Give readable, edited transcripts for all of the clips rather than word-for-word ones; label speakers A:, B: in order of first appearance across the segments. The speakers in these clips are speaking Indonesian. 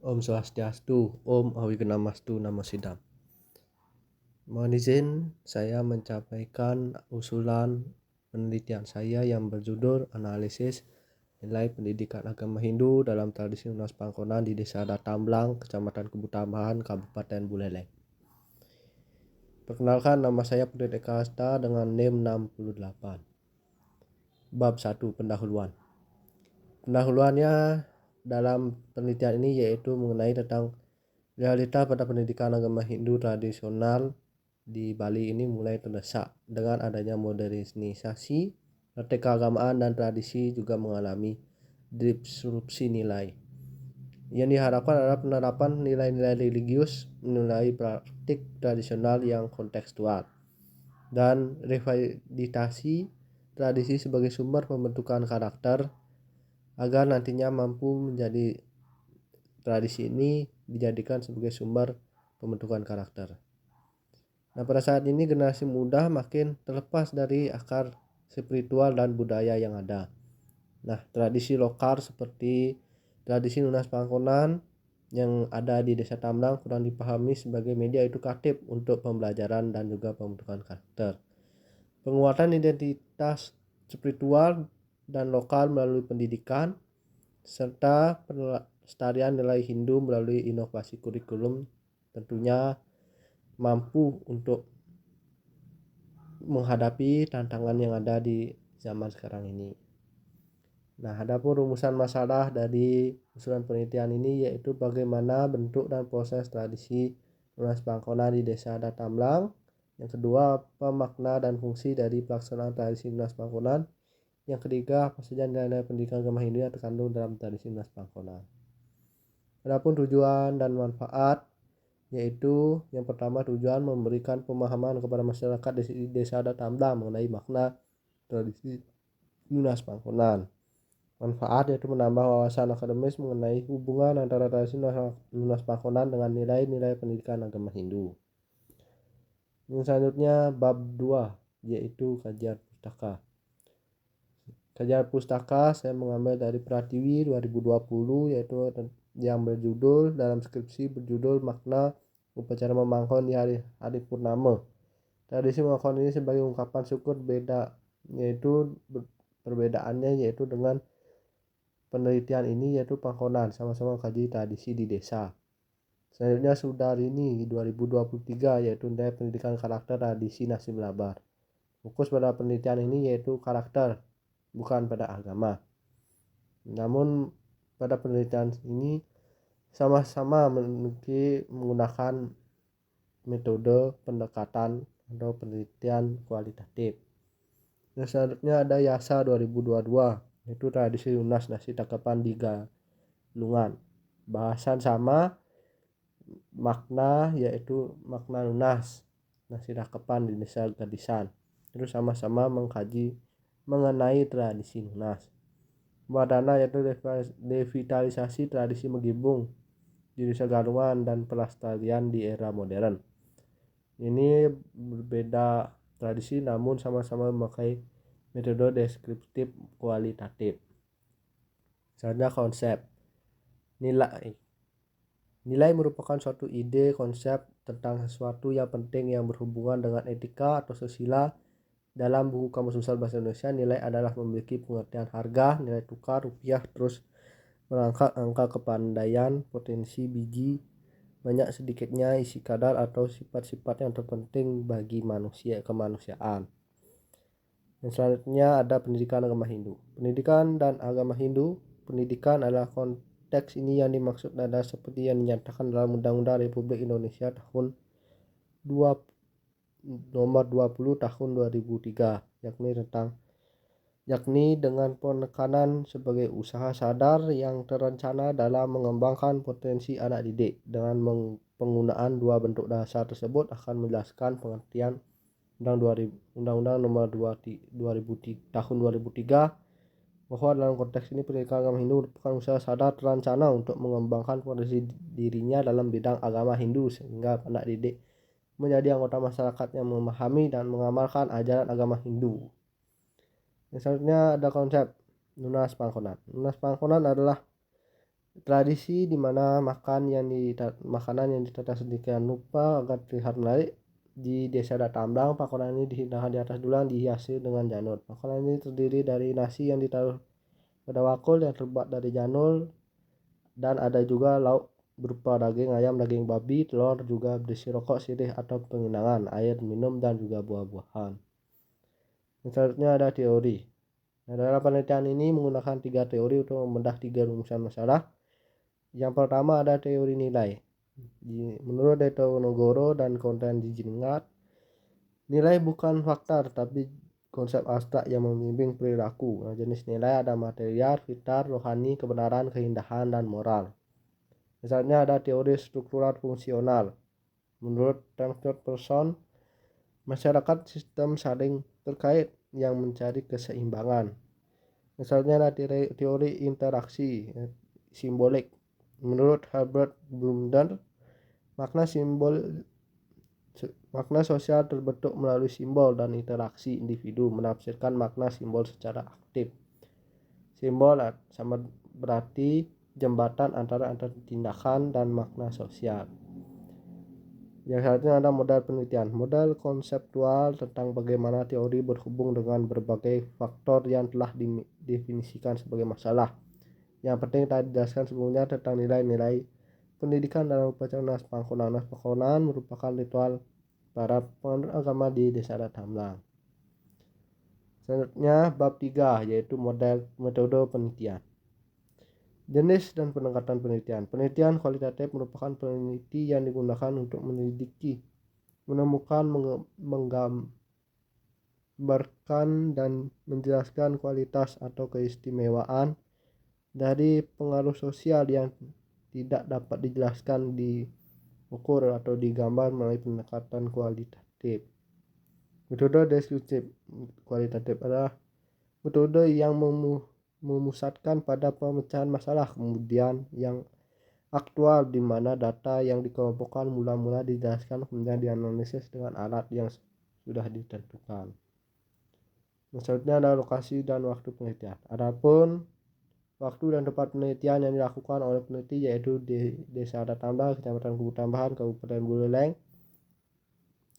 A: Om Swastiastu, Om Awigenamastu, Namo Sidam. Mohon izin saya menyampaikan usulan penelitian saya yang berjudul Analisis Nilai Pendidikan Agama Hindu dalam Tradisi Lunas Pangkonan di Desa Datamblang, Kecamatan Kebutambahan, Kabupaten Buleleng. Perkenalkan, nama saya Pendeta Kasta dengan NIM 68. Bab 1, Pendahuluan. Pendahuluannya dalam penelitian ini yaitu mengenai tentang realita pada pendidikan agama Hindu tradisional di Bali ini mulai terdesak dengan adanya modernisasi, praktek keagamaan dan tradisi juga mengalami disrupsi nilai. Yang diharapkan adalah penerapan nilai-nilai religius, nilai praktik tradisional yang kontekstual, dan revalidasi tradisi sebagai sumber pembentukan karakter agar nantinya mampu menjadi tradisi ini dijadikan sebagai sumber pembentukan karakter. Nah, pada saat ini generasi muda makin terlepas dari akar spiritual dan budaya yang ada. Nah, tradisi lokal seperti tradisi Lunas Pangkonan yang ada di Desa Tamblang kurang dipahami sebagai media edukatif untuk pembelajaran dan juga pembentukan karakter. Penguatan identitas spiritual dan lokal melalui pendidikan serta pelestarian nilai Hindu melalui inovasi kurikulum tentunya mampu untuk menghadapi tantangan yang ada di zaman sekarang ini. Nah, adapun rumusan masalah dari usulan penelitian ini yaitu bagaimana bentuk dan proses tradisi Lunas Pangkonan di Desa Datamblang. Yang kedua, apa makna dan fungsi dari pelaksanaan tradisi Lunas Pangkonan. Yang ketiga, apa saja nilai-nilai pendidikan agama Hindu yang terkandung dalam tradisi Lunas Pangkonan. Adapun tujuan dan manfaat yaitu yang pertama, tujuan memberikan pemahaman kepada masyarakat di Desa Datamblang mengenai makna tradisi Lunas Pangkonan. Manfaat yaitu menambah wawasan akademis mengenai hubungan antara tradisi Lunas Pangkonan dengan nilai-nilai pendidikan agama Hindu. Yang selanjutnya bab 2 yaitu kajian pustaka. Kajian pustaka saya mengambil dari Pratiwi 2020 yaitu yang berjudul dalam skripsi berjudul makna upacara memangkon di hari purnama. Tradisi memangkon ini sebagai ungkapan syukur beda yaitu perbedaannya yaitu dengan penelitian ini yaitu Pangkonan sama-sama kaji tradisi di desa. Selanjutnya Sudarini 2023 yaitu nilai pendidikan karakter tradisi Nasib Labar. Fokus pada penelitian ini yaitu karakter, bukan pada agama. Namun pada penelitian ini sama-sama menggunakan metode pendekatan atau penelitian kualitatif. Yang selanjutnya ada Yasa 2022 yaitu tradisi lunas nasi tangkapan di Galungan. Bahasan sama, makna yaitu makna lunas nasi tangkapan di Desa Gadisan. Terus sama-sama mengkaji mengenai tradisi lunas. Wadana yaitu revitalisasi tradisi Megibung di Desa Galungan dan pelestarian di era modern. Ini berbeda tradisi namun sama-sama memakai metode deskriptif kualitatif. Selanjutnya konsep. Nilai merupakan suatu ide konsep tentang sesuatu yang penting yang berhubungan dengan etika atau sosial. Dalam buku Kamus Besar Bahasa Indonesia, nilai adalah memiliki pengertian harga, nilai tukar, rupiah, terus merangkak angka kepandaian, potensi biji, banyak sedikitnya isi kadar atau sifat-sifat yang terpenting bagi manusia kemanusiaan. Yang selanjutnya ada pendidikan agama Hindu. Pendidikan dan agama Hindu. Pendidikan adalah konteks ini yang dimaksud adalah seperti yang dinyatakan dalam Undang-Undang Republik Indonesia tahun nomor 20 tahun 2003 yakni dengan penekanan sebagai usaha sadar yang terencana dalam mengembangkan potensi anak didik. Dengan penggunaan dua bentuk dasar tersebut akan menjelaskan pengertian Undang-Undang nomor 2003 tahun 2003 bahwa dalam konteks ini pendidikan agama Hindu merupakan usaha sadar terencana untuk mengembangkan potensi dirinya dalam bidang agama Hindu sehingga anak didik menjadi anggota masyarakat yang memahami dan mengamalkan ajaran agama Hindu. Yang selanjutnya ada konsep Lunas Pangkonan. Lunas Pangkonan adalah Tradisi di mana makanan yang ditata sedemikian rupa agar terlihat menarik. Di desa Tambang, pakonan ini dihidangkan di atas dulang dihiasi dengan janur. Pakonan ini terdiri dari nasi yang ditaruh pada wakul yang terbuat dari janur, dan ada juga lauk berupa daging ayam, daging babi, telur, juga berisi rokok, sirih atau penginangan, air minum, dan juga buah-buahan. Selanjutnya ada teori. Nah, dalam penelitian ini menggunakan 3 teori untuk membedah 3 rumusan masalah. Yang pertama ada teori nilai. Menurut Diponegoro dan Konten Dijingat, nilai bukan fakta tetapi konsep abstrak yang membimbing perilaku. Nah, jenis nilai ada material, fitar, rohani, kebenaran, keindahan, dan moral. Misalnya ada teori struktural fungsional. Menurut Stanford Person, masyarakat sistem saling terkait yang mencari keseimbangan. Misalnya ada teori interaksi simbolik. Menurut Herbert Blunder, makna sosial terbentuk melalui simbol dan interaksi individu menafsirkan makna simbol secara aktif. Simbol sama berarti jembatan antara tindakan dan makna sosial. Yang selanjutnya ada model penelitian. Model konseptual tentang bagaimana teori berhubung dengan berbagai faktor yang telah didefinisikan sebagai masalah. Yang penting tadi dijelaskan sebelumnya tentang nilai-nilai pendidikan dalam upacara Nas Pangkonan. Nas Pangkonan merupakan ritual para penganut agama di desa Tambang. Selanjutnya bab 3 yaitu metode penelitian. Jenis dan pendekatan penelitian. Penelitian kualitatif merupakan peneliti yang digunakan untuk menyelidiki, menemukan, menggambarkan, dan menjelaskan kualitas atau keistimewaan dari pengaruh sosial yang tidak dapat dijelaskan, diukur atau digambar melalui pendekatan kualitatif. Metode deskriptif kualitatif adalah metode yang memusatkan pada pemecahan masalah, kemudian yang aktual di mana data yang dikelompokkan mula-mula dijelaskan kemudian dianalisis dengan alat yang sudah ditentukan. Selanjutnya ada lokasi dan waktu penelitian. Adapun waktu dan tempat penelitian yang dilakukan oleh peneliti yaitu di Desa Tambang, Kecamatan Kubu Tambahan, Kabupaten Buleleng,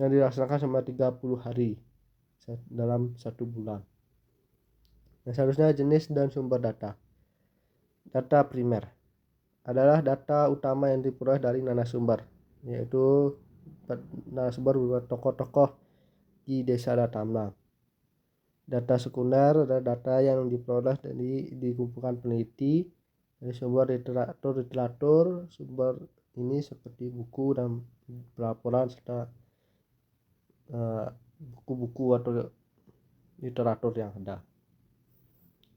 A: yang dilaksanakan selama 30 hari dalam 1 bulan. Yang seharusnya jenis dan sumber data. Data primer adalah data utama yang diperoleh dari narasumber, yaitu narasumber berupa tokoh-tokoh di Desa Tambang. Data sekunder adalah data yang diperoleh dari dikumpulkan peneliti dari sumber literatur. Sumber ini seperti buku dan pelaporan serta buku-buku atau literatur yang ada.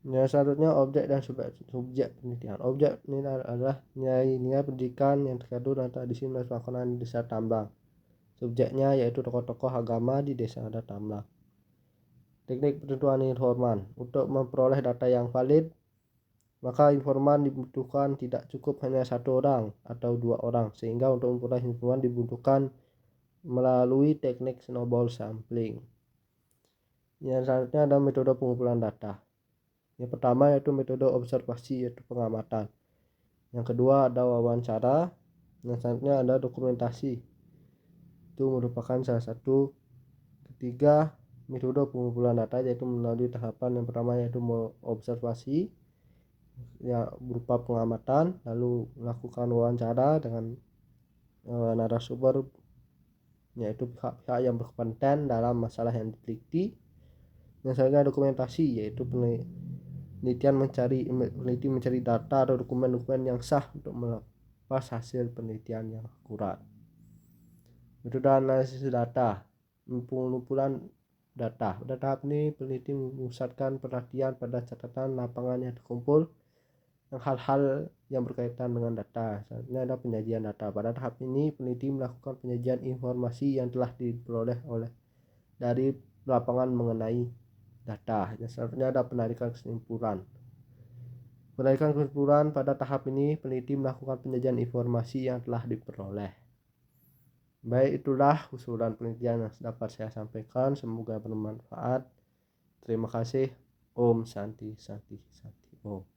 A: Yang selanjutnya objek dan subjek penelitian. Objek ini adalah nilai-nilai pendidikan yang terkandung dalam tradisi makanan di Desa Tambang. Subjeknya yaitu tokoh-tokoh agama di Desa Tambang. Teknik penentuan informan. Untuk memperoleh data yang valid, maka informan dibutuhkan tidak cukup hanya 1 orang atau 2 orang, sehingga untuk memperoleh informan dibutuhkan melalui teknik snowball sampling. Yang selanjutnya ada metode pengumpulan data. Yang pertama yaitu metode observasi, yaitu pengamatan. Yang kedua ada wawancara. Yang selanjutnya ada dokumentasi. Itu merupakan salah satu. Ketiga, metode pengumpulan data yaitu melalui tahapan yang pertama yaitu observasi ya berupa pengamatan, lalu melakukan wawancara dengan narasumber yaitu pihak-pihak yang berkompeten dalam masalah yang diteliti. Yang selanjutnya dokumentasi yaitu peneliti mencari data atau dokumen-dokumen yang sah untuk melepas hasil penelitian yang akurat. Metode analisis data, pengumpulan data. Pada tahap ini peneliti memusatkan perhatian pada catatan lapangan yang terkumpul dan hal-hal yang berkaitan dengan data. Selanjutnya ada penyajian data. Pada tahap ini peneliti melakukan penyajian informasi yang telah diperoleh dari lapangan mengenai data. Yang selanjutnya ada penarikan kesimpulan. Penarikan kesimpulan pada tahap ini peneliti melakukan penyajian informasi yang telah diperoleh. Baik, itulah usulan penelitian yang dapat saya sampaikan. Semoga bermanfaat. Terima kasih. Om Santi Santi Santi Om.